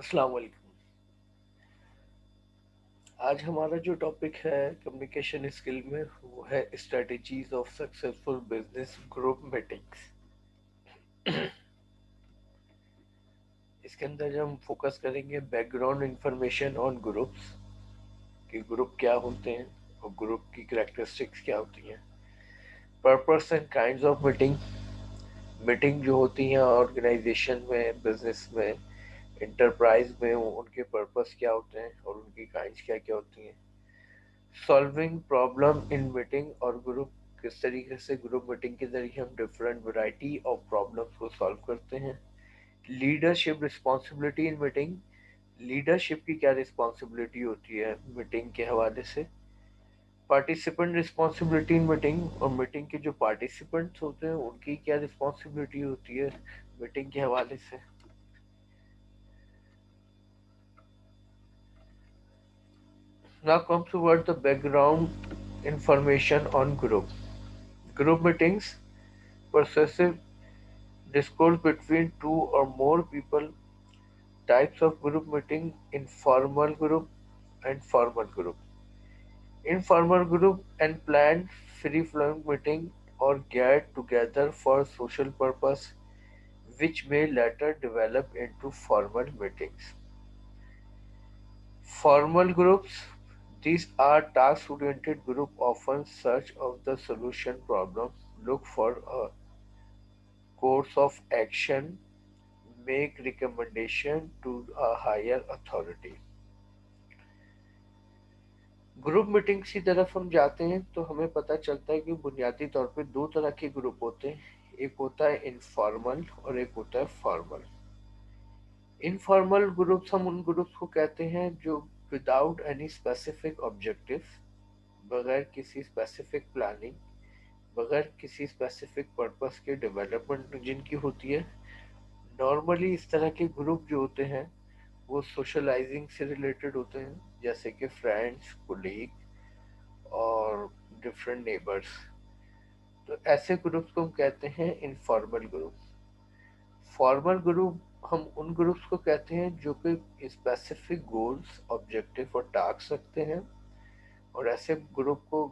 अस्सलाम वालेकुम। आज हमारा जो टॉपिक है कम्युनिकेशन स्किल में वो है strategies of successful business group meetings. इसके अंदर हम फोकस करेंगे बैकग्राउंड इंफॉर्मेशन ऑन ग्रुप्स कि ग्रुप क्या होते हैं और ग्रुप की कैरेक्टरिस्टिक्स क्या होती हैं। Purpose and kinds of meeting, meeting जो होती हैं ऑर्गेनाइजेशन में, बिजनेस में, इंटरप्राइज में, उनके पर्पस क्या होते हैं और उनकी काइंड्स क्या क्या होती हैं। सॉल्विंग प्रॉब्लम इन मीटिंग और ग्रुप, किस तरीके से ग्रुप मीटिंग के जरिए हम डिफरेंट वैरायटी ऑफ प्रॉब्लम्स को सॉल्व करते हैं। Leadership responsibility in meeting, leadership की क्या रिस्पॉन्सिबिलिटी होती है मीटिंग के हवाले से। पार्टिसिपेंट रिस्पॉन्सिबिलिटी इन मीटिंग, और मीटिंग के जो पार्टिसिपेंट्स होते हैं उनकी क्या रिस्पॉन्सिबिलिटी होती है मीटिंग के हवाले से। Now comes toward the background information on group. Group meetings, possessive discourse between two or more people. Types of group meeting: informal group and formal group. Informal group and planned free-flowing meeting or get together for social purpose, which may later develop into formal meetings. Formal groups: these are task-oriented group often search of the solution problem, look for a course of action, make recommendation to a higher authority. Group meetings की तरफ हम जाते हैं तो हमें पता चलता है कि बुनियादी तौर पे दो तरह के ग्रुप होते हैं, एक होता है इनफॉर्मल और एक होता है फॉर्मल। इनफॉर्मल ग्रुप्स, हम उन ग्रुप्स को कहते हैं जो विदाउट एनी स्पेसिफिक ऑब्जेक्टिव, बगैर किसी स्पेसिफिक प्लानिंग, बगैर किसी स्पेसिफिक पर्पस के डेवलपमेंट जिनकी होती है। नॉर्मली इस तरह के ग्रुप जो होते हैं वो सोशलाइजिंग से रिलेटेड होते हैं, जैसे कि फ्रेंड्स, कोलीग और डिफरेंट नेबर्स। तो ऐसे ग्रुप्स को हम कहते हैं इनफॉर्मल ग्रुप। फॉर्मल ग्रुप, हम उन ग्रुप्स को कहते हैं जो कि स्पेसिफिक गोल्स, ऑब्जेक्टिव और टास्क रखते हैं, और ऐसे ग्रुप को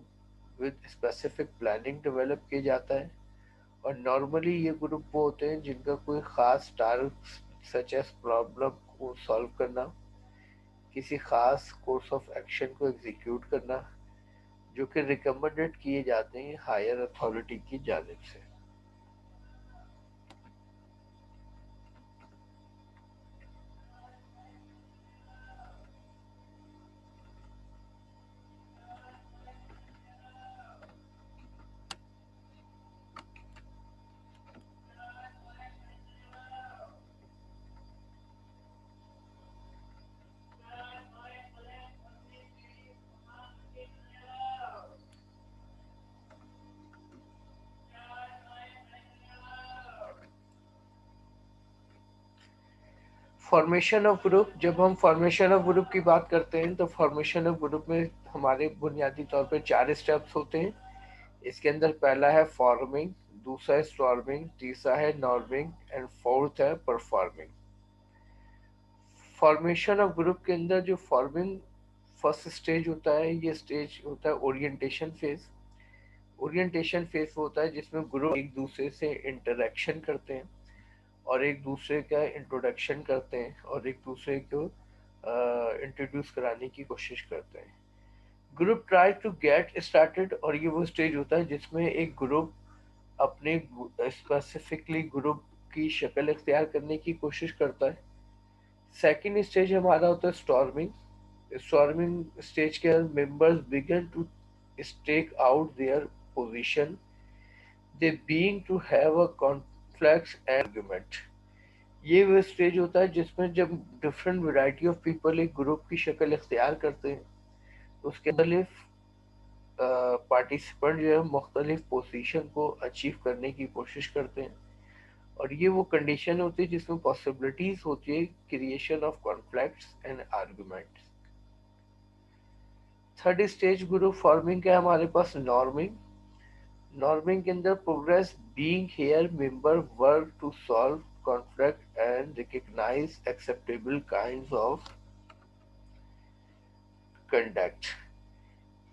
विद स्पेसिफिक प्लानिंग डेवलप किया जाता है। और नॉर्मली ये ग्रुप वो होते हैं जिनका कोई खास टास्क सच एज प्रॉब्लम को सॉल्व करना, किसी खास कोर्स ऑफ एक्शन को एग्जीक्यूट करना, जो कि रिकमेंडेड किए जाते हैं हायर अथॉरिटी की जानिब से। फॉर्मेशन ऑफ ग्रुप, जब हम फॉर्मेशन ऑफ ग्रुप की बात करते हैं तो फॉर्मेशन ऑफ ग्रुप में हमारे बुनियादी तौर पे 4 स्टेप्स होते हैं। इसके अंदर पहला है फॉर्मिंग, दूसरा है स्टॉर्मिंग, तीसरा है नॉर्मिंग एंड फोर्थ है परफॉर्मिंग। फॉर्मेशन ऑफ ग्रुप के अंदर जो फॉर्मिंग फर्स्ट स्टेज होता है, ये स्टेज होता है ओरिएंटेशन फेज। ओरिएंटेशन फेज होता है जिसमें ग्रुप एक दूसरे से इंटरेक्शन करते हैं और एक दूसरे का इंट्रोडक्शन करते हैं और एक दूसरे को इंट्रोड्यूस कराने की कोशिश करते हैं। Group try to get started, और ये वो स्टेज होता है जिसमें एक ग्रुप अपने स्पेसिफिकली ग्रुप की शक्ल इख्तियार करने की कोशिश करता है। सेकेंड स्टेज हमारा होता है स्टॉर्मिंग। स्टॉर्मिंग स्टेज के अंदर members began to stake out their position, they being to have a conflicts and argument. ये वो स्टेज होता है जिसमें जब डिफरेंट वैरायटी ऑफ पीपल एक ग्रुप की शक्ल इख्तियार करते हैं तो उसके मुख्तलिफ पार्टिसिपेंट जो है मुख्तलिफ पोजीशन को अचीव करने की कोशिश करते हैं, और ये वो कंडीशन होती है जिसमें पॉसिबिलिटीज होती है creation of conflicts and arguments. Third stage group forming का है हमारे पास नॉर्मिंग। नॉर्मिंग के अंदर progress being here member work to solve conflict and recognize acceptable kinds of conduct।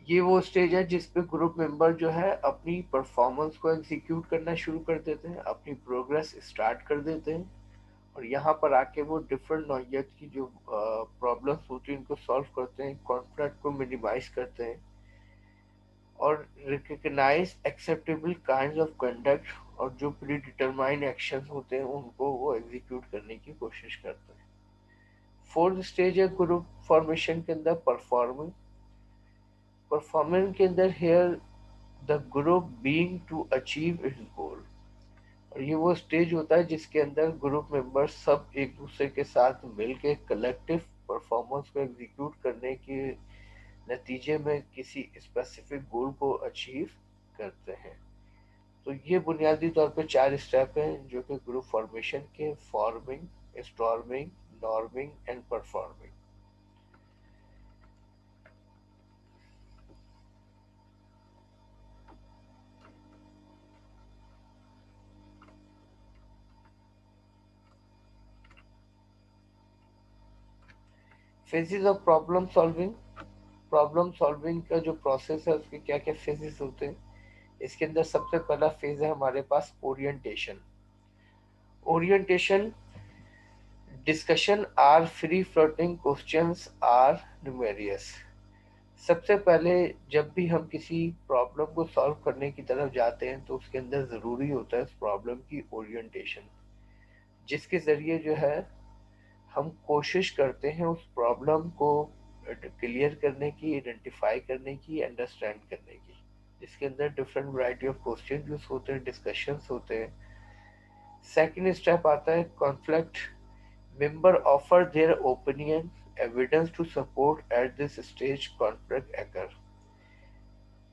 ये वो स्टेज है जिस पे ग्रुप मेंबर जो है अपनी परफॉर्मेंस को एग्जीक्यूट करना शुरू कर देते हैं, अपनी प्रोग्रेस स्टार्ट कर देते हैं, और यहाँ पर आके वो डिफरेंट नौइयत की जो प्रॉब्लम्स होती हैं उनको सॉल्व करते हैं, कॉन्फ्लिक्ट को मिनिमाइज करते हैं, और recognise acceptable kind of conduct, और जो प्री डिटरमाइन एक्शन होते हैं उनको वो एग्जीक्यूट करने की कोशिश करते हैं। फोर्थ स्टेज है ग्रुप फॉर्मेशन के अंदर परफॉर्मिंग। परफॉर्मेंस के अंदर here the group being to achieve its goal, और ये वो स्टेज होता है जिसके अंदर ग्रुप मेंबर्स सब एक दूसरे के साथ मिलके कलेक्टिव परफॉर्मेंस को एग्जीक्यूट करने के नतीजे में किसी स्पेसिफिक गोल को अचीव करते हैं। तो ये बुनियादी तौर पे 4 स्टेप हैं जो कि ग्रुप फॉर्मेशन के: forming, storming, norming and performing. Phases of problem solving. Problem solving का जो प्रोसेस है उसके क्या क्या फेजेस होते हैं। इसके अंदर सबसे पहला फेज है हमारे पास orientation. Orientation discussion are free floating, questions are numerous. सबसे पहले जब भी हम किसी प्रॉब्लम को सॉल्व करने की तरफ जाते हैं तो उसके अंदर ज़रूरी होता है उस प्रॉब्लम की ओरिएंटेशन, जिसके ज़रिए जो है हम कोशिश करते हैं उस प्रॉब्लम को क्लियर करने की, आइडेंटिफाई करने की, अंडरस्टैंड करने की, जिसके अंदर different variety of question use होते हैं, डिस्कशंस होते हैं। सेकंड स्टेप आता है conflict. Member offer their opinion, evidence to support at this stage conflict occur.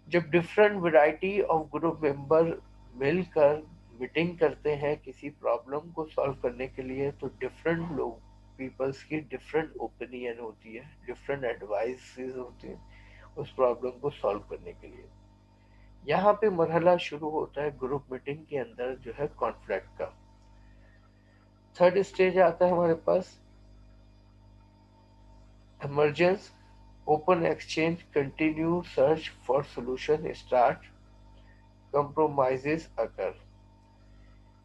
जब different variety of group member मिलकर मीटिंग करते हैं किसी प्रॉब्लम को सॉल्व करने के लिए, तो डिफरेंट लोग पीपल्स की डिफरेंट ओपिनियन होती है, डिफरेंट एडवाइसेस होती हैं उस प्रॉब्लम को सॉल्व करने के लिए। यहाँ पे मरहला शुरू होता है ग्रुप मीटिंग के अंदर जो है कॉन्फ्लिक्ट का। थर्ड स्टेज आता है हमारे पास emergence, open exchange, continue search for solution, start compromises occur.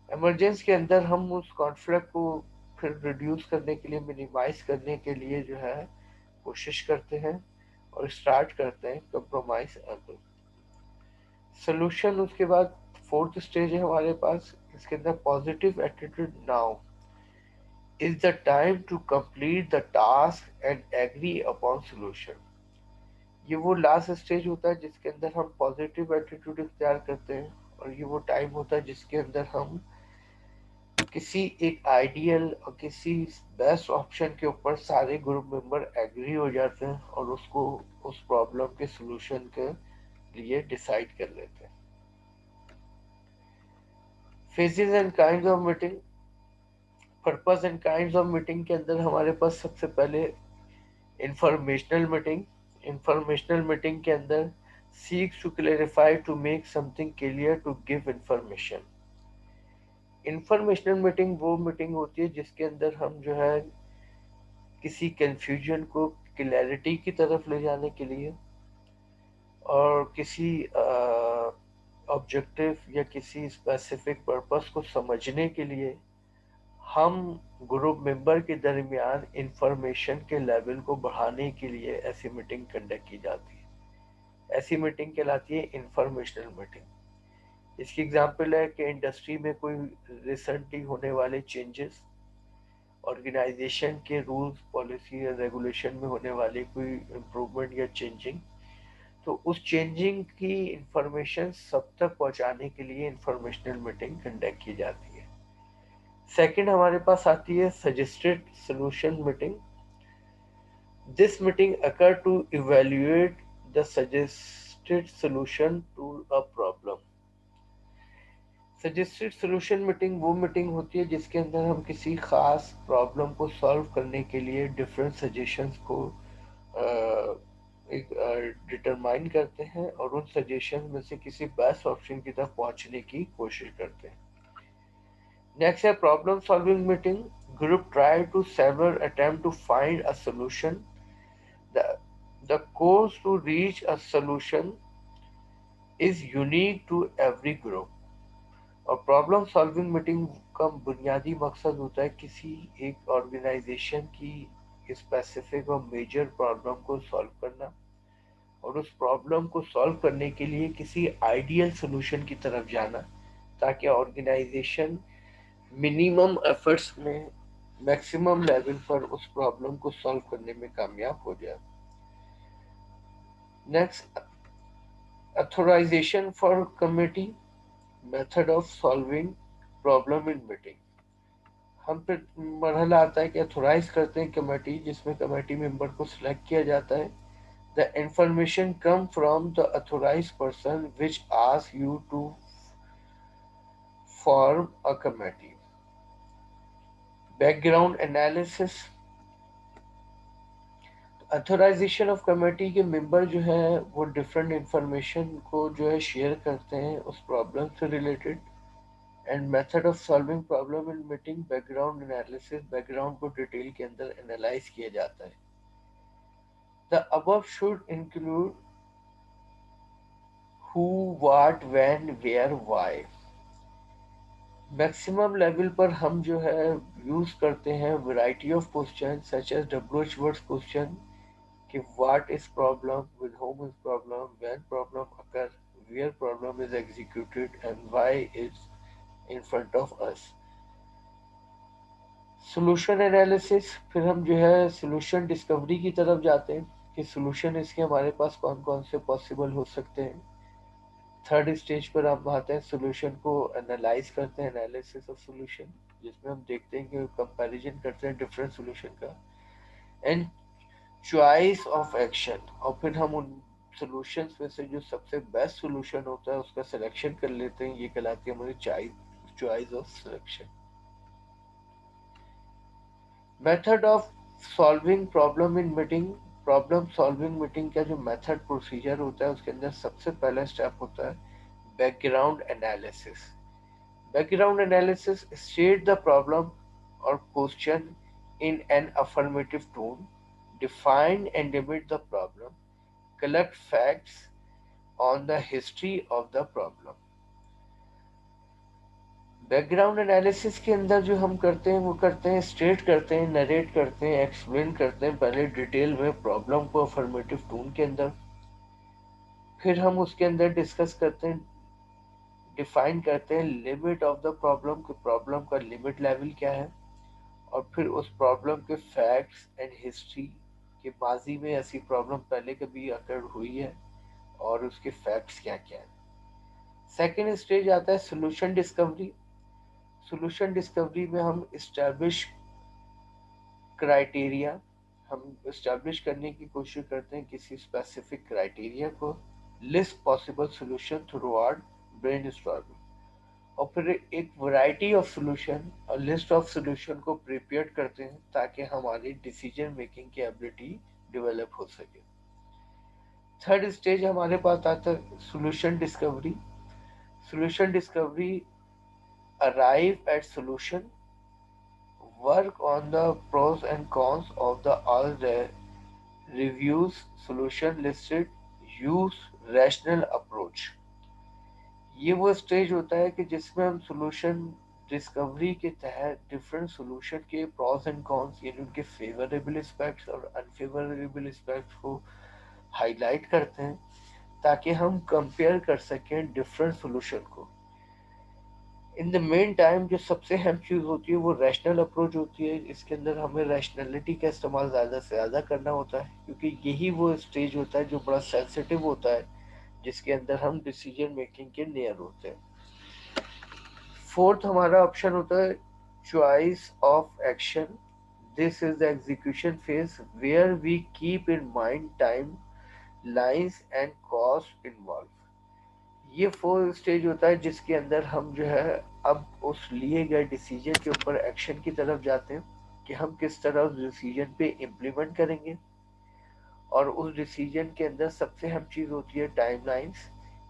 Emergence के अंदर हम उस कॉन्फ्लिक्ट को फिर रिड्यूस करने के लिए, मिनिमाइज करने के लिए जो है कोशिश करते हैं और स्टार्ट करते हैं कंप्रोमाइज अगर। सोल्यूशन उसके बाद फोर्थ स्टेज है हमारे पास। इसके अंदर positive attitude, now is the time to complete the task and agree upon solution. ये वो लास्ट स्टेज होता है जिसके अंदर हम पॉजिटिव एटीट्यूड इख्तियार करते हैं, और ये वो टाइम होता है जिसके अंदर हम किसी एक आइडियल और किसी बेस्ट ऑप्शन के ऊपर सारे ग्रुप मेंबर एग्री हो जाते हैं और उसको उस प्रॉब्लम के सलूशन के लिए डिसाइड कर लेते हैं। Phases and kinds of meeting. Purpose and kinds of meeting के अंदर हमारे पास सबसे पहले इंफॉर्मेशनल मीटिंग। इंफॉर्मेशनल मीटिंग के अंदर seeks to clarify, to make something clear, to give information. Informational meeting वो मीटिंग होती है जिसके अंदर हम जो है किसी कंफ्यूजन को क्लैरिटी की तरफ ले जाने के लिए और किसी ऑब्जेक्टिव या किसी स्पेसिफिक पर्पस को समझने के लिए हम ग्रुप मेंबर के दरमियान इंफॉर्मेशन के लेवल को बढ़ाने के लिए ऐसी मीटिंग कंडक्ट की जाती है। ऐसी मीटिंग कहलाती है इंफॉर्मेशनल मीटिंग। इसकी एग्जांपल है कि इंडस्ट्री में कोई रिसेंटली होने वाले चेंजेस, ऑर्गेनाइजेशन के रूल्स, पॉलिसी या रेगुलेशन में होने वाली कोई इम्प्रूवमेंट या चेंजिंग, तो उस चेंजिंग की इंफॉर्मेशन सब तक पहुंचाने के लिए इंफॉर्मेशनल मीटिंग कंडक्ट की जाती है। सेकंड हमारे पास आती है suggested solution meeting. This meeting occur to evaluate the suggested solution to a problem. Suggested solution meeting वो मीटिंग होती है जिसके अंदर हम किसी खास प्रॉब्लम को सॉल्व करने के लिए डिफरेंट सजेशंस को एक डिटरमाइन करते हैं और उन सजेशन में से किसी बेस्ट ऑप्शन की तरफ पहुंचने की कोशिश करते हैं। नेक्स्ट है problem solving meeting. group try to several attempt to find a solution. The, the course to reach a solution is unique to every group. और प्रॉब्लम सॉल्विंग मीटिंग का बुनियादी मकसद होता है किसी एक ऑर्गेनाइजेशन की स्पेसिफिक और मेजर प्रॉब्लम को सॉल्व करना और उस प्रॉब्लम को सॉल्व करने के लिए किसी आइडियल सॉल्यूशन की तरफ जाना ताकि ऑर्गेनाइजेशन मिनिमम एफर्ट्स में मैक्सिमम लेवल पर उस प्रॉब्लम को सॉल्व करने में कामयाब हो जाए. Next, authorisation for committee, method of solving problem in meeting. हम फिर मरहला आता है कि अथोराइज करते हैं कमेटी, जिसमें कमेटी मेंबर को सिलेक्ट किया जाता है. The information come from the authorise person which ask you to form a committee. Background analysis. Authorisation of committee के मेंबर जो है वो डिफरेंट इंफॉर्मेशन को जो है शेयर करते हैं उस प्रॉब्लम से related. And method of solving problem in meeting, background analysis, background को डिटेल के अंदर एनालाइज किया जाता है. The above should include who, what, when, where, why. Maximum level पर हम जो है यूज करते हैं variety of question such as WH words question कि what is problem, with whom is problem, when problem occur, where problem is executed and why is in front of us. Solution analysis. फिर हम जो है solution discovery की तरफ जाते हैं कि सॉल्यूशन इसके हमारे पास कौन कौन से पॉसिबल हो सकते हैं. थर्ड स्टेज पर हम आते हैं सॉल्यूशन को एनालाइज करते हैं, एनालिसिस ऑफ सॉल्यूशन, जिसमें हम देखते हैं कि कंपैरिजन करते हैं डिफरेंट सॉल्यूशन का. And choice of action. और फिर हम उन सॉल्यूशंस में से जो सबसे बेस्ट सॉल्यूशन होता है उसका सिलेक्शन कर लेते हैं. ये कहलाती है हमारी choice of selection. Method of solving problem in meeting. Problem solving meeting का जो मेथड प्रोसीजर होता है उसके अंदर सबसे पहला स्टेप होता है background analysis. Background analysis: state the problem or question in an affirmative tone, define and limit the problem, collect facts on the history of the problem. Background analysis के अंदर जो हम करते हैं वो करते हैं स्टेट करते हैं, नरेट करते हैं, एक्सप्लेन करते हैं पहले डिटेल में प्रॉब्लम को अफर्मेटिव टोन के अंदर. फिर हम उसके अंदर डिस्कस करते हैं, डिफाइन करते हैं लिमिट ऑफ द प्रॉब्लम, कि प्रॉब्लम का लिमिट लेवल क्या है. और फिर उस प्रॉब्लम के फैक्ट्स एंड हिस्ट्री, कि माजी में ऐसी प्रॉब्लम पहले कभी अकर हुई है और उसके फैक्ट्स क्या क्या है. सेकेंड स्टेज आता है सोल्यूशन डिस्कवरी. सोल्यूशन डिस्कवरी में हम इस्टेब्लिश क्राइटेरिया, हम इस्टेब्लिश करने की कोशिश करते हैं किसी स्पेसिफिक क्राइटेरिया को. List possible solution through out brainstorming. और फिर एक वैरायटी ऑफ सॉल्यूशन और लिस्ट ऑफ सॉल्यूशन को प्रिपेयर करते हैं ताकि हमारी डिसीजन मेकिंग की एबिलिटी डेवलप हो सके. थर्ड स्टेज हमारे पास आता है solution discovery. Solution discovery: arrive at solution, work on the pros and cons of the all reviews solution listed, use rational approach. ये वो स्टेज होता है कि जिसमें हम सॉल्यूशन डिस्कवरी के तहत डिफरेंट सॉल्यूशन के प्रॉस एंड कॉन्स, यानी उनके फेवरेबल एस्पेक्ट्स और अनफेवरेबल एस्पेक्ट्स को हाईलाइट करते हैं ताकि हम कंपेयर कर सकें डिफरेंट सॉल्यूशन को. इन द मेन टाइम जो सबसे अहम चीज़ होती है वो रैशनल अप्रोच होती है. इसके अंदर हमें रैशनैलिटी का इस्तेमाल ज़्यादा से ज़्यादा करना होता है क्योंकि यही वो स्टेज होता है जो बड़ा सेंसिटिव होता है, जिसके अंदर हम डिसीजन मेकिंग के नियर होते हैं. फोर्थ हमारा ऑप्शन होता है choice of action. This is the execution phase where we keep in mind time lines and cost involve. ये फोर्थ स्टेज होता है जिसके अंदर हम जो है अब उस लिए गए डिसीजन के ऊपर एक्शन की तरफ जाते हैं कि हम किस तरह उस डिसीजन पे इम्प्लीमेंट करेंगे. और उस डिसीजन के अंदर सबसे अहम चीज़ होती है टाइम लाइन्स,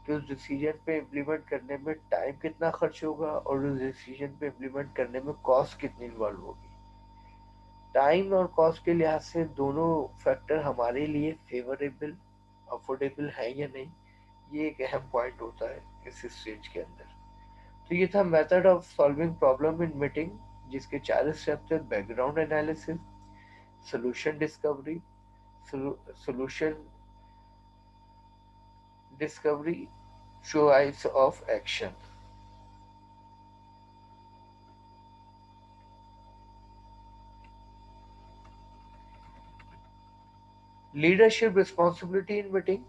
कि उस डिसीजन पे इम्प्लीमेंट करने में टाइम कितना खर्च होगा और उस डिसीजन पे इम्प्लीमेंट करने में कॉस्ट कितनी इन्वॉल्व होगी. टाइम और कॉस्ट के लिहाज से दोनों फैक्टर हमारे लिए फेवरेबल अफोर्डेबल है या नहीं, ये एक अहम पॉइंट होता है इस स्टेज के अंदर। तो ये था method of solving problem in meeting, जिसके 4 स्टेप थे: background analysis, solution discovery, solution discovery, choice of action. Leadership responsibility in meeting.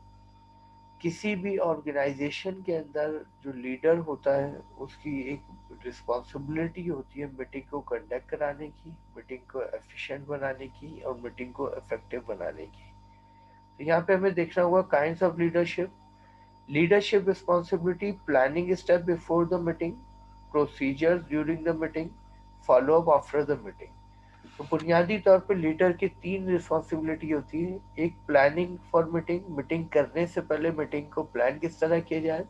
किसी भी ऑर्गेनाइजेशन के अंदर जो लीडर होता है उसकी एक रिस्पॉन्सिबिलिटी होती है मीटिंग को कंडक्ट कराने की, मीटिंग को एफिशिएंट बनाने की और मीटिंग को इफेक्टिव बनाने की। तो यहाँ पे हमें देखना होगा kinds of leadership. Leadership responsibility: planning step before the meeting, procedures during the meeting, follow up after the meeting. तो बुनियादी तौर पे लीडर की 3 रिस्पॉन्सिबिलिटी होती है। एक, प्लानिंग फॉर मीटिंग, मीटिंग करने से पहले मीटिंग को प्लान किस तरह किया जाए।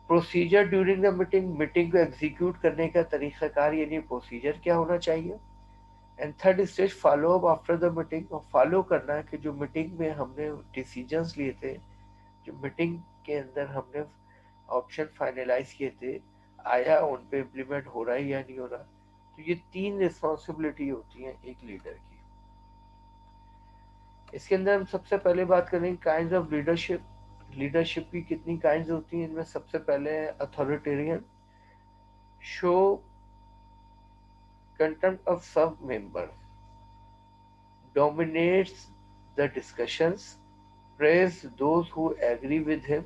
Procedure during the meeting, meeting को एग्जीक्यूट करने का तरीकाकार यानी प्रोसीजर क्या होना चाहिए। And third stage, follow up after the meeting, और फॉलो करना है कि जो मीटिंग में हमने डिसीजंस लिए थे, जो मीटिंग के अंदर हमने ऑप्शन फाइनलाइज किए थे, आया उन पे इम्प्लीमेंट हो रहा है या नहीं हो रहा। तो ये 3 रिस्पॉन्सिबिलिटी होती हैं एक लीडर की। इसके अंदर हम सबसे पहले बात करेंगे काइंड्स ऑफ लीडरशिप। लीडरशिप की कितनी काइंड्स होती हैं, इनमें सबसे पहले है अथॉरिटेरियन, शो कंटेम्प्ट ऑफ सब member, dominates the discussions, praise those who agree with him,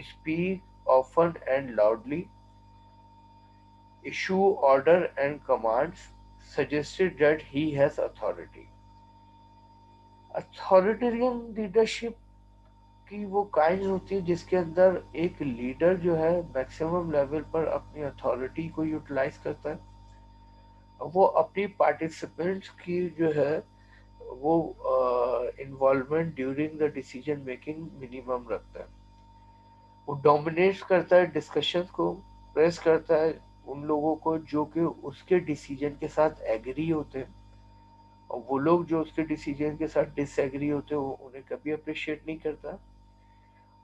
speak often and loudly, issue order and commands, suggested that he has authority. Authoritarian leadership की वो काइंड होती है जिसके अंदर एक लीडर जो है मैक्सिमम लेवल पर अपनी अथॉरिटी को यूटिलाइज करता है। वो अपनी पार्टिसिपेंट्स की जो है वो involvement during the decision making minimum रखता है। वो डोमिनेट करता है डिस्कशन को, प्रेस करता है उन लोगों को जो कि उसके डिसीजन के साथ एग्री होते हैं, और वो लोग जो उसके डिसीजन के साथ डिसएग्री होते हैं वो उन्हें कभी अप्रिशिएट नहीं करता।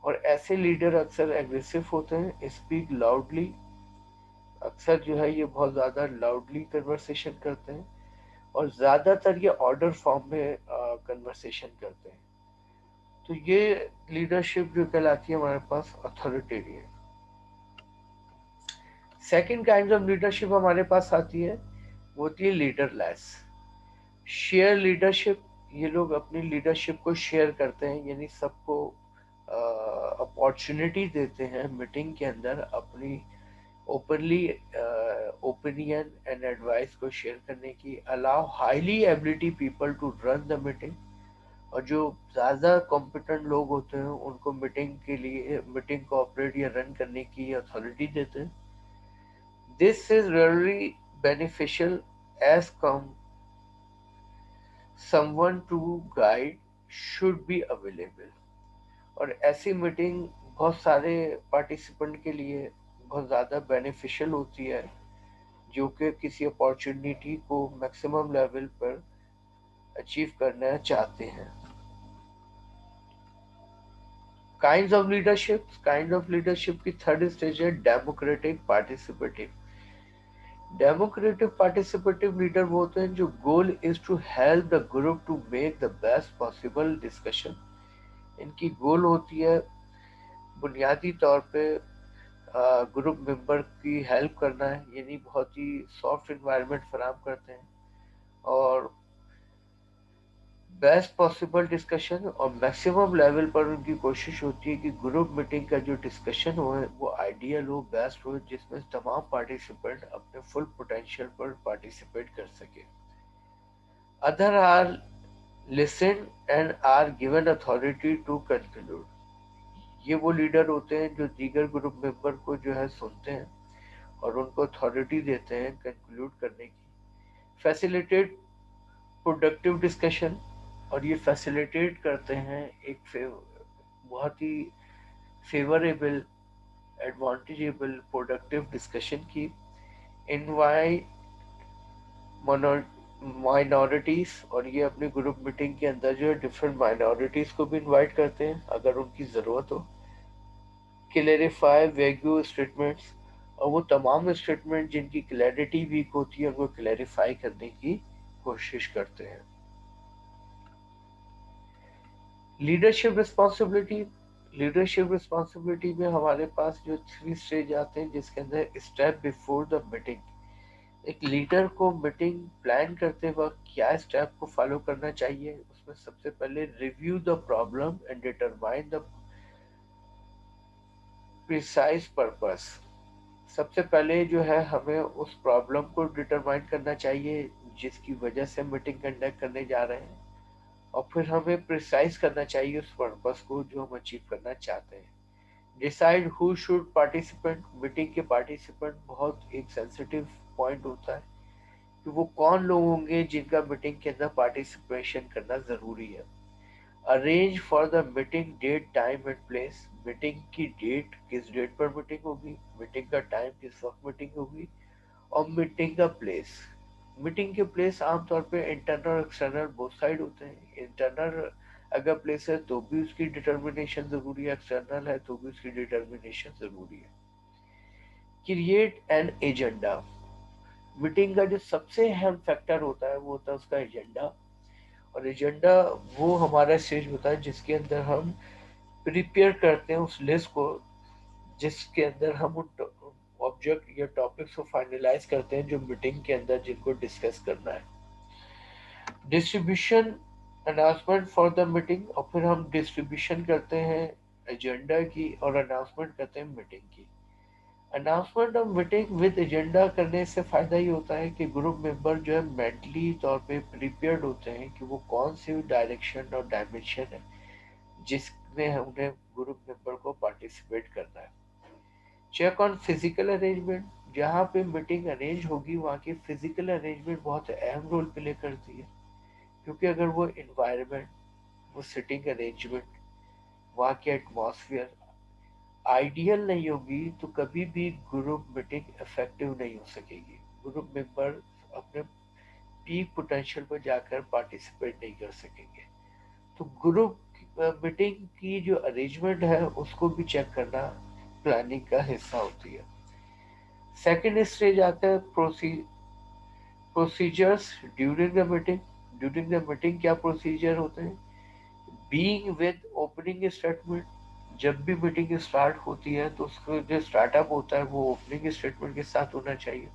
और ऐसे लीडर अक्सर एग्रेसिव होते हैं, स्पीक लाउडली, अक्सर जो है ये बहुत ज़्यादा लाउडली कन्वर्सेशन करते हैं, और ज़्यादातर ये ऑर्डर फॉर्म में कन्वर्सेशन करते हैं। तो ये लीडरशिप जो कहलाती है हमारे पास authoritarian. Second kind of leadership हमारे पास आती है, वो होती है लीडरलेस। शेयर लीडरशिप, ये लोग अपनी लीडरशिप को शेयर करते हैं, यानी सबको अपॉर्चुनिटी देते हैं मीटिंग के अंदर अपनी ओपनली ओपिनियन एंड एडवाइस को शेयर करने की। Allow highly ability people to run the meeting, और जो ज़्यादा कॉम्पिटेंट लोग होते हैं उनको मीटिंग के लिए मीटिंग को ऑपरेट या रन करने की अथॉरिटी देते हैं। This is really beneficial as come someone to guide should be available. और ऐसी मीटिंग बहुत सारे पार्टिसिपेंट के लिए बहुत ज़्यादा बेनिफिशियल होती है जो कि किसी अपॉर्चुनिटी को मैक्सिमम लेवल पर अचीव करना चाहते हैं। काइंड ऑफ लीडरशिप की थर्ड स्टेज है democratic participative. Democratic participative leader वो होते हैं जो goal is to help the group to make the best possible discussion. इनकी गोल होती है बुनियादी तौर पे ग्रुप मेंबर की हेल्प करना है, यानी बहुत ही सॉफ्ट इन्वायरमेंट फराहम करते हैं और बेस्ट पॉसिबल डिस्कशन, और मैक्सिमम लेवल पर उनकी कोशिश होती है कि ग्रुप मीटिंग का जो डिस्कशन हो वो आइडियल हो, बेस्ट हो, जिसमें तमाम पार्टिसिपेंट अपने फुल पोटेंशियल पर पार्टिसिपेट कर सके। Other are listen and are given authority to conclude. ये वो लीडर होते हैं जो दीगर ग्रुप मेंबर को जो है सुनते हैं और उनको अथॉरिटी देते हैं कंक्लूड करने की। फैसिलिटेट प्रोडक्टिव डिस्कशन, और ये फैसिलिटेट करते हैं एक बहुत ही फेवरेबल एडवांटेजेबल प्रोडक्टिव डिस्कशन की। इनवाइट माइनॉरिटीज, और ये अपनी ग्रुप मीटिंग के अंदर जो है डिफरेंट माइनॉरिटीज को भी इनवाइट करते हैं अगर उनकी ज़रूरत हो। क्लेरिफाई वेग्यू स्टेटमेंट्स, और वो तमाम स्टेटमेंट जिनकी क्लैरिटी वीक होती है उनको क्लैरिफाई करने की कोशिश करते हैं। लीडरशिप रिस्पॉन्सिबिलिटी, लीडरशिप रिस्पॉन्सिबिलिटी में हमारे पास जो 3 स्टेज आते हैं, जिसके अंदर स्टेप बिफोर द मीटिंग, एक लीडर को मीटिंग प्लान करते वक्त क्या स्टेप को फॉलो करना चाहिए। उसमें सबसे पहले review the problem and determine the precise purpose. सबसे पहले जो है हमें उस प्रॉब्लम को डिटरमाइन करना चाहिए जिसकी वजह से मीटिंग कंडक्ट करने जा रहे हैं, और फिर हमें प्रिसाइज करना चाहिए उस पर्पस को जो हम अचीव करना चाहते हैं। Decide who should participant, meeting के पार्टिसिपेंट बहुत एक सेंसिटिव पॉइंट होता है कि वो कौन लोग होंगे जिनका मीटिंग के अंदर पार्टिसिपेशन करना जरूरी है। Arrange for the meeting date time and place, meeting की डेट किस डेट पर मीटिंग होगी, मीटिंग का टाइम किस वक्त मीटिंग होगी, और मीटिंग का प्लेस। मीटिंग के प्लेस आमतौर पे इंटरनल और एक्सटर्नल बोथ साइड होते हैं। इंटरनल अगर प्लेस है तो भी उसकी डिटर्मिनेशन जरूरी है, एक्सटर्नल है तो भी उसकी डिटर्मिनेशन जरूरी है। क्रिएट एन एजेंडा, मीटिंग का जो सबसे अहम फैक्टर होता है वो होता है उसका एजेंडा। और एजेंडा वो हमारा स्टेज होता है जिसके अंदर हम प्रिपेयर करते हैं उस लिस्ट को, जिसके अंदर हम उन ऑब्जेक्ट या टॉपिक्स को फाइनलाइज करते हैं जो मीटिंग के अंदर जिनको डिस्कस करना है। Distribution announcement for the meeting, और फिर हम डिस्ट्रीब्यूशन करते हैं एजेंडा की और अनाउंसमेंट करते हैं मीटिंग की। Announcement of meeting with agenda करने से फायदा ये होता है कि ग्रुप मेंबर जो है मेंटली तौर पे प्रिपेयर्ड होते हैं कि वो कौन सी डायरेक्शन और डायमेंशन है जिसमें उन्हें ग्रुप मेंबर को पार्टिसिपेट करना है। चेक ऑन फिजिकल अरेंजमेंट, जहाँ पे मीटिंग अरेंज होगी वहाँ की फिजिकल अरेंजमेंट बहुत अहम रोल प्ले करती है, क्योंकि अगर वो इन्वायरमेंट, वो सिटिंग अरेंजमेंट, वहाँ के एटमॉस्फेयर आइडियल नहीं होगी तो कभी भी ग्रुप मीटिंग इफेक्टिव नहीं हो सकेगी। ग्रुप मेंबर अपने पीक पोटेंशियल पर जाकर पार्टिसिपेट नहीं कर सकेंगे। तो ग्रुप मीटिंग की जो अरेंजमेंट है उसको भी चेक करना प्लानिंग का हिस्सा होती है। सेकेंड स्टेज आता है procedures during the meeting. During the meeting क्या प्रोसीजर होते हैं। बीइंग विद ओपनिंग स्टेटमेंट, जब भी मीटिंग स्टार्ट होती है तो उसका जो स्टार्टअप होता है वो ओपनिंग स्टेटमेंट के साथ होना चाहिए।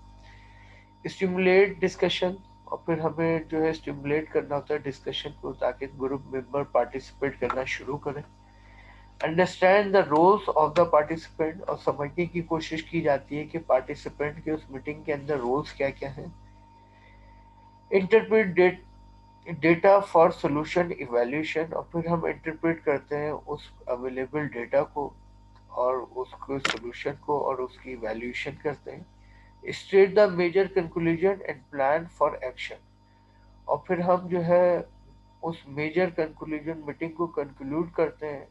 स्टिमुलेट डिस्कशन, और फिर हमें जो है स्टिमुलेट करना होता है डिस्कशन को ताकि ग्रुप मेंबर पार्टिसिपेट करना शुरू करें। Understand the roles of the participant, और समझने की कोशिश की जाती है कि पार्टिसिपेंट के उस मीटिंग के अंदर रोल्स क्या क्या हैं। Interpret data for solution evaluation, और फिर हम इंटरप्रेट करते हैं उस अवेलेबल डेटा को और उसके सोल्यूशन को और उसकी इवैल्यूएशन करते हैं। State the major conclusion and plan for action, और फिर हम जो है उस मेजर कंक्लूजन मीटिंग को कंक्लूड करते हैं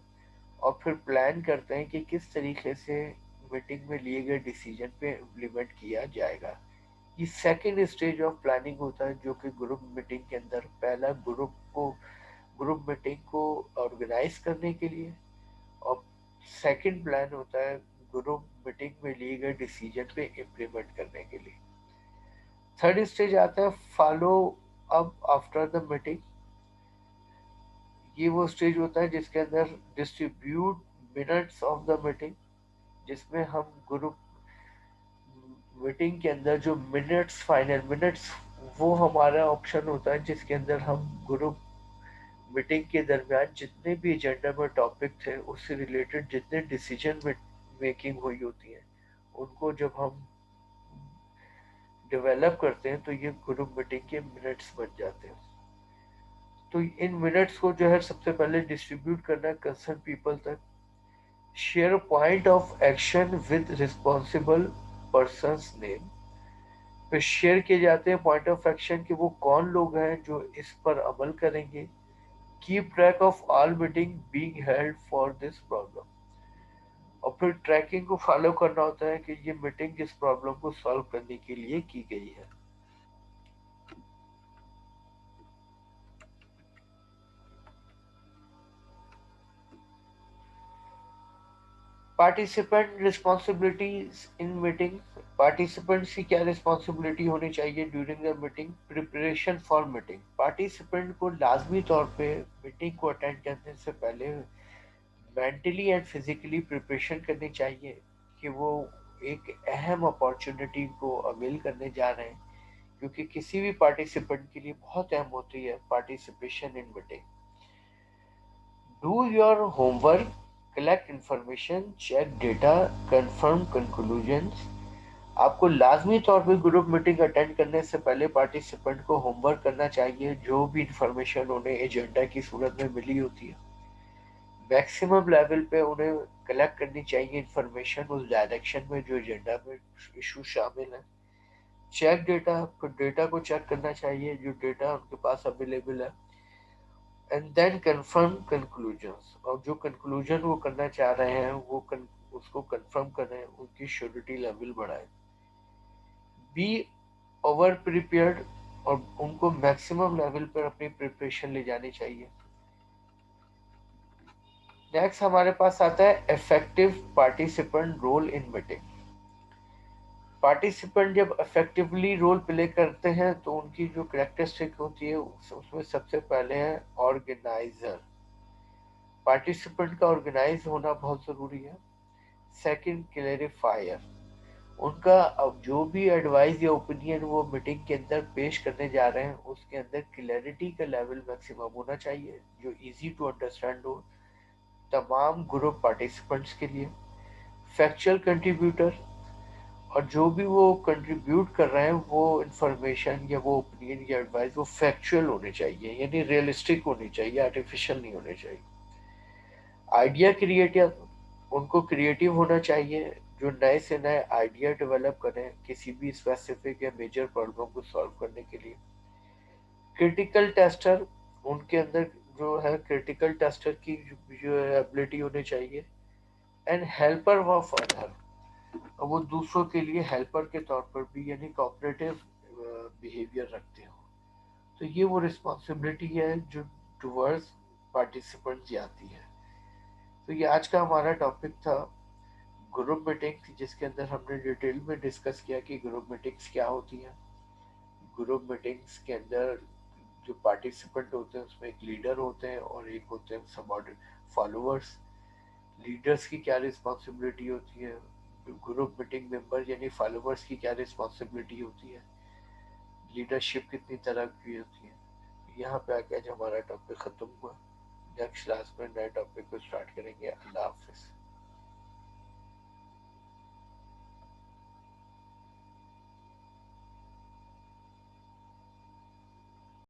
और फिर प्लान करते हैं कि किस तरीके से मीटिंग में लिए गए डिसीजन पे इम्प्लीमेंट किया जाएगा। ये सेकेंड स्टेज ऑफ प्लानिंग होता है जो कि ग्रुप मीटिंग के अंदर पहला ग्रुप मीटिंग को ऑर्गेनाइज करने के लिए, और सेकेंड प्लान होता है ग्रुप मीटिंग में लिए गए डिसीजन पे इम्प्लीमेंट करने के लिए। थर्ड स्टेज आता है follow up after the meeting. ये वो स्टेज होता है जिसके अंदर distribute minutes of the meeting, जिसमें हम ग्रुप मीटिंग के अंदर जो मिनट्स, फाइनल मिनट्स, वो हमारा ऑप्शन होता है जिसके अंदर हम ग्रुप मीटिंग के दरमियान जितने भी एजेंडा में टॉपिक थे उससे रिलेटेड जितने डिसीजन मेकिंग हुई होती है उनको जब हम डेवलप करते हैं तो ये ग्रुप मीटिंग के मिनट्स बन जाते हैं। तो इन मिनट्स को जो है सबसे पहले डिस्ट्रीब्यूट करना है कंसर्न पीपल तक। Share point of action with responsible persons name, पे शेयर किए जाते हैं पॉइंट ऑफ एक्शन कि वो कौन लोग हैं जो इस पर अमल करेंगे। Keep track of all meeting being held for this problem, और फिर ट्रैकिंग को फॉलो करना होता है कि ये मीटिंग किस प्रॉब्लम को सॉल्व करने के लिए की गई है। Participant responsibilities in meeting. Participants की क्या रिस्पॉन्सिबिलिटी होनी चाहिए during the meeting? Preparation for meeting. Participant को लाजमी तौर पे मीटिंग को अटेंड करने से पहले मेंटली एंड फिजिकली प्रिपरेशन करनी चाहिए कि वो एक अहम अपॉर्चुनिटी को अवेल करने जा रहे हैं, क्योंकि किसी भी पार्टिसिपेंट के लिए बहुत अहम होती है participation in meeting. Do your homework, collect information, check data, confirm conclusions. आपको लाजमी तौर पे ग्रुप मीटिंग अटेंड करने से पहले पार्टिसिपेंट को होमवर्क करना चाहिए, जो भी इंफॉर्मेशन उन्हें एजेंडा की सूरत में मिली होती है मैक्सिमम लेवल पे उन्हें कलेक्ट करनी चाहिए इंफॉर्मेशन उस डायरेक्शन में जो एजेंडा में इशू शामिल है। चेक डेटा, फिर डेटा को चेक करना चाहिए जो डेटा उनके पास अवेलेबल है। एंड देन कंफर्म कंक्लूजन्स, और जो कंक्लूजन वो करना चाह रहे हैं उसको कंफर्म करें, उनकी श्योरिटी लेवल बढ़ाएं। बी ओवर प्रिपेयर्ड, और उनको मैक्सिमम लेवल पर अपनी प्रिपरेशन ले जानी चाहिए। नेक्स्ट हमारे पास आता है effective participant role in meeting. Participant जब इफेक्टिवली रोल प्ले करते हैं तो उनकी जो करेक्टरिस्टिक होती है उसमें सबसे पहले है ऑर्गेनाइजर। पार्टिसिपेंट का ऑर्गेनाइज होना बहुत जरूरी है। सेकंड, क्लेरिफायर। उनका अब जो भी एडवाइस या ओपिनियन वो मीटिंग के अंदर पेश करने जा रहे हैं उसके अंदर क्लैरिटी का लेवल मैक्सिमम होना चाहिए, जो इजी टू अंडरस्टैंड हो तमाम ग्रुप पार्टिसिपेंट्स के लिए। फैक्चुअल कंट्रीब्यूटर, और जो भी वो कंट्रीब्यूट कर रहे हैं वो इंफॉर्मेशन या वो ओपिनियन या एडवाइस वो फैक्चुअल होने चाहिए, यानी रियलिस्टिक होनी चाहिए, आर्टिफिशियल नहीं होने चाहिए। आइडिया क्रिएटर, उनको क्रिएटिव होना चाहिए, जो नए से नए आइडिया डेवलप करें किसी भी स्पेसिफिक या मेजर प्रॉब्लम को सॉल्व करने के लिए। क्रिटिकल टेस्टर, उनके अंदर जो है क्रिटिकल टेस्टर की जो है एबिलिटी होनी चाहिए। एंड हेल्पर ऑफ अदर, वो दूसरों के लिए हेल्पर के तौर पर भी यानी कोऑपरेटिव बिहेवियर रखते हो। तो ये वो रिस्पॉन्सिबिलिटी है जो टुवर्ड्स पार्टिसिपेंट्स आती है। तो ये आज का हमारा टॉपिक था ग्रुप मीटिंग, जिसके अंदर हमने डिटेल में डिस्कस किया कि ग्रुप मीटिंग्स क्या होती हैं। ग्रुप मीटिंग्स के अंदर जो पार्टिसिपेंट होते हैं उसमें एक लीडर होते हैं और एक होते हैं सबऑर्डिनेट फॉलोअर्स। लीडर्स की क्या रिस्पॉन्सिबिलिटी होती है, ग्रुप मीटिंग मेंबर यानी फॉलोअर्स की क्या रिस्पॉन्सिबिलिटी होती है, लीडरशिप कितनी तरह की होती है। यहाँ पे आके आज हमारा टॉपिक खत्म हुआ। नेक्स्ट क्लास में नए टॉपिक को स्टार्ट करेंगे। अल्लाह हाफिज।